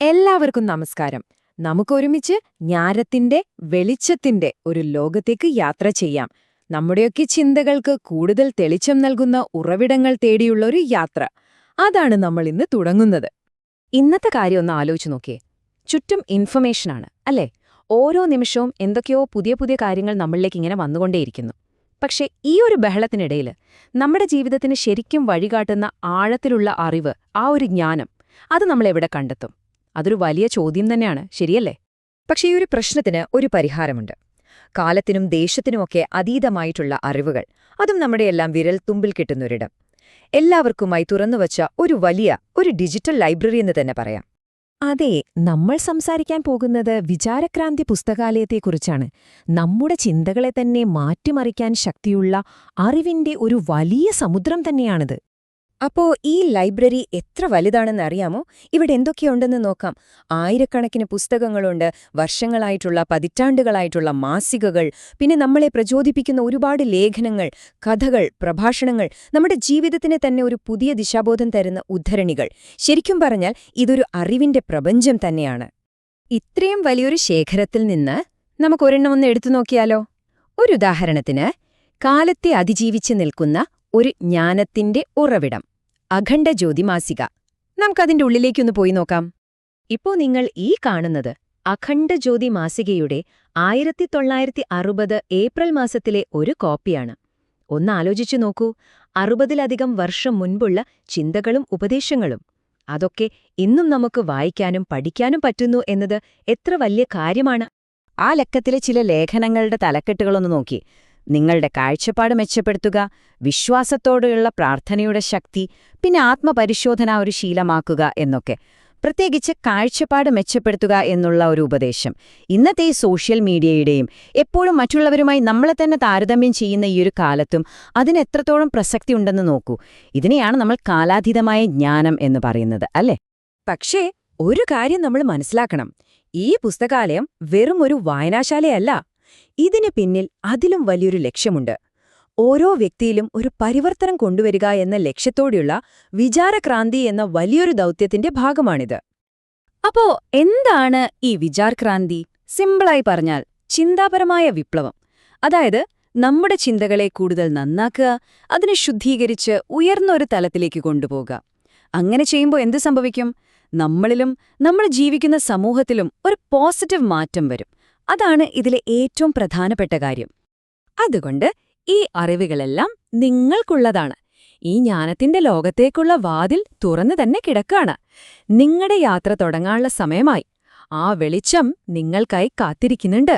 എല്ലാവർക്കും നമസ്കാരം. നമുക്കൊരുമിച്ച് ജ്ഞാനത്തിന്റെ വെളിച്ചത്തിന്റെ ഒരു ലോകത്തേക്ക് യാത്ര ചെയ്യാം. നമ്മുടെയൊക്കെ ചിന്തകൾക്ക് കൂടുതൽ തെളിച്ചം നൽകുന്ന ഉറവിടങ്ങൾ തേടിയുള്ള ഒരു യാത്ര. അതാണ് നമ്മൾ ഇന്ന് തുടങ്ങുന്നത്. ഇന്നത്തെ കാര്യം ഒന്ന് ആലോചിച്ച് നോക്കിയേ. ചുറ്റും ഇൻഫർമേഷനാണ് അല്ലേ? ഓരോ നിമിഷവും എന്തൊക്കെയോ പുതിയ പുതിയ കാര്യങ്ങൾ നമ്മളിലേക്ക് ഇങ്ങനെ വന്നുകൊണ്ടേയിരിക്കുന്നു. പക്ഷേ ഈ ഒരു ബഹളത്തിനിടയിൽ നമ്മുടെ ജീവിതത്തിന് ശരിക്കും വഴികാട്ടുന്ന ആഴത്തിലുള്ള അറിവ്, ആ ഒരു ജ്ഞാനം, അത് നമ്മളെവിടെ കണ്ടെത്തും? അതൊരു വലിയ ചോദ്യം തന്നെയാണ്, ശരിയല്ലേ? പക്ഷേ ഈ ഒരു പ്രശ്നത്തിന് ഒരു പരിഹാരമുണ്ട്. കാലത്തിനും ദേശത്തിനുമൊക്കെ അതീതമായിട്ടുള്ള അറിവുകൾ, അതും നമ്മുടെയെല്ലാം വിരൽ തുമ്പിൽ കിട്ടുന്നൊരിടം. എല്ലാവർക്കുമായി തുറന്നുവച്ച ഒരു ഡിജിറ്റൽ ലൈബ്രറി എന്ന് തന്നെ പറയാം. അതെ, നമ്മൾ സംസാരിക്കാൻ പോകുന്നത് വിചാരക്രാന്തി പുസ്തകാലയത്തെക്കുറിച്ചാണ്. നമ്മുടെ ചിന്തകളെ തന്നെ മാറ്റിമറിക്കാൻ ശക്തിയുള്ള അറിവിന്റെ ഒരു വലിയ സമുദ്രം തന്നെയാണിത്. അപ്പോ ഈ ലൈബ്രറി എത്ര വലുതാണെന്ന് അറിയാമോ? ഇവിടെ എന്തൊക്കെയുണ്ടെന്ന് നോക്കാം. ആയിരക്കണക്കിന് പുസ്തകങ്ങളുണ്ട്, വർഷങ്ങളായിട്ടുള്ള പതിറ്റാണ്ടുകളായിട്ടുള്ള മാസികകൾ, പിന്നെ നമ്മളെ പ്രചോദിപ്പിക്കുന്ന ഒരുപാട് ലേഖനങ്ങൾ, കഥകൾ, പ്രഭാഷണങ്ങൾ, നമ്മുടെ ജീവിതത്തിന് തന്നെ ഒരു പുതിയ ദിശാബോധം തരുന്ന ഉദ്ധരണികൾ. ശരിക്കും പറഞ്ഞാൽ ഇതൊരു അറിവിന്റെ പ്രപഞ്ചം തന്നെയാണ്. ഇത്രയും വലിയൊരു ശേഖരത്തിൽ നിന്ന് നമുക്കൊരെണ്ണം ഒന്ന് എടുത്തു നോക്കിയാലോ? ഒരു ഉദാഹരണത്തിന്, കാലത്തെ അതിജീവിച്ച് നിൽക്കുന്ന ഒരു ജ്ഞാനത്തിന്റെ ഉറവിടം, അഖണ്ഡജ്യോതി മാസിക. നമുക്കതിന്റെ ഉള്ളിലേക്കൊന്ന് പോയി നോക്കാം. ഇപ്പോ നിങ്ങൾ ഈ കാണുന്നത് അഖണ്ഡജ്യോതി മാസികയുടെ 1960 ഏപ്രിൽ മാസത്തിലെ ഒരു കോപ്പിയാണ്. ഒന്നാലോചിച്ചു നോക്കൂ, 60-ലധികം വർഷം മുൻപുള്ള ചിന്തകളും ഉപദേശങ്ങളും. അതൊക്കെ ഇന്നും നമുക്ക് വായിക്കാനും പഠിക്കാനും പറ്റുന്നു എന്നത് എത്ര വലിയ കാര്യമാണ്. ആ ലക്കത്തിലെ ചില ലേഖനങ്ങളുടെ തലക്കെട്ടുകളൊന്ന് നോക്കി. നിങ്ങളുടെ കാഴ്ചപ്പാട് മെച്ചപ്പെടുത്തുക, വിശ്വാസത്തോടെയുള്ള പ്രാർത്ഥനയുടെ ശക്തി, പിന്നെ ആത്മപരിശോധന ഒരു ശീലമാക്കുക എന്നൊക്കെ. പ്രത്യേകിച്ച് കാഴ്ചപ്പാട് മെച്ചപ്പെടുത്തുക എന്നുള്ള ഒരു ഉപദേശം ഇന്നത്തെ ഈ സോഷ്യൽ മീഡിയയുടെയും എപ്പോഴും മറ്റുള്ളവരുമായി നമ്മളെ തന്നെ താരതമ്യം ചെയ്യുന്ന ഈ ഒരു കാലത്തും അതിനെത്രത്തോളം പ്രസക്തി ഉണ്ടെന്ന് നോക്കൂ. ഇതിനെയാണ് നമ്മൾ കാലാതീതമായ ജ്ഞാനം എന്ന് പറയുന്നത്, അല്ലേ? പക്ഷേ ഒരു കാര്യം നമ്മൾ മനസ്സിലാക്കണം. ഈ പുസ്തകാലയം വെറും ഒരു വായനാശാലയല്ല. ഇതിന് പിന്നിൽ അതിലും വലിയൊരു ലക്ഷ്യമുണ്ട്. ഓരോ വ്യക്തിയിലും ഒരു പരിവർത്തനം കൊണ്ടുവരിക എന്ന ലക്ഷ്യത്തോടെയുള്ള വിചാരക്രാന്തി എന്ന വലിയൊരു ദൗത്യത്തിന്റെ ഭാഗമാണിത്. അപ്പോ എന്താണ് ഈ വിചാരക്രാന്തി? സിമ്പിളായി പറഞ്ഞാൽ ചിന്താപരമായ വിപ്ലവം. അതായത് നമ്മുടെ ചിന്തകളെ കൂടുതൽ നന്നാക്കുക, അതിനെ ശുദ്ധീകരിച്ച് ഉയർന്നൊരു തലത്തിലേക്ക് കൊണ്ടുപോകുക. അങ്ങനെ ചെയ്യുമ്പോൾ എന്ത് സംഭവിക്കും? നമ്മളിലും നമ്മൾ ജീവിക്കുന്ന സമൂഹത്തിലും ഒരു പോസിറ്റീവ് മാറ്റം വരും. അതാണ് ഇതിലെ ഏറ്റവും പ്രധാനപ്പെട്ട കാര്യം. അതുകൊണ്ട് ഈ അറിവുകളെല്ലാം നിങ്ങൾക്കുള്ളതാണ്. ഈ ജ്ഞാനത്തിന്റെ ലോകത്തേക്കുള്ള വാതിൽ തുറന്നു തന്നെ കിടക്കാണ്. നിങ്ങളുടെ യാത്ര തുടങ്ങാനുള്ള സമയമായി. ആ വെളിച്ചം നിങ്ങൾക്കായി കാത്തിരിക്കുന്നുണ്ട്.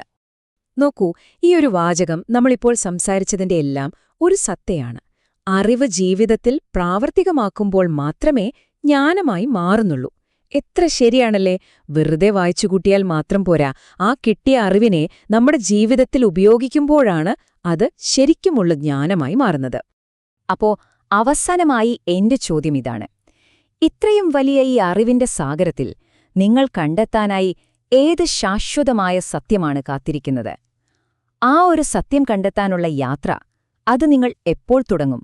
നോക്കൂ, ഈ ഒരു വാചകം നമ്മളിപ്പോൾ സംസാരിച്ചതിന്റെ എല്ലാം ഒരു സത്തയാണ്. അറിവ് ജീവിതത്തിൽ പ്രാവർത്തികമാക്കുമ്പോൾ മാത്രമേ ജ്ഞാനമായി മാറുന്നുള്ളൂ. എത്ര ശരിയാണല്ലേ? വെറുതെ വായിച്ചുകൂട്ടിയാൽ മാത്രം പോരാ. ആ കിട്ടിയ അറിവിനെ നമ്മുടെ ജീവിതത്തിൽ ഉപയോഗിക്കുമ്പോഴാണ് അത് ശരിക്കുമുള്ള ജ്ഞാനമായി മാറുന്നത്. അപ്പോ അവസാനമായി എന്റെ ചോദ്യം ഇതാണ്: ഇത്രയും വലിയ ഈ അറിവിന്റെ സാഗരത്തിൽ നിങ്ങൾ കണ്ടെത്താനായി ഏത് ശാശ്വതമായ സത്യമാണ് കാത്തിരിക്കുന്നത്? ആ ഒരു സത്യം കണ്ടെത്താനുള്ള യാത്ര, അത് നിങ്ങൾ എപ്പോൾ തുടങ്ങും?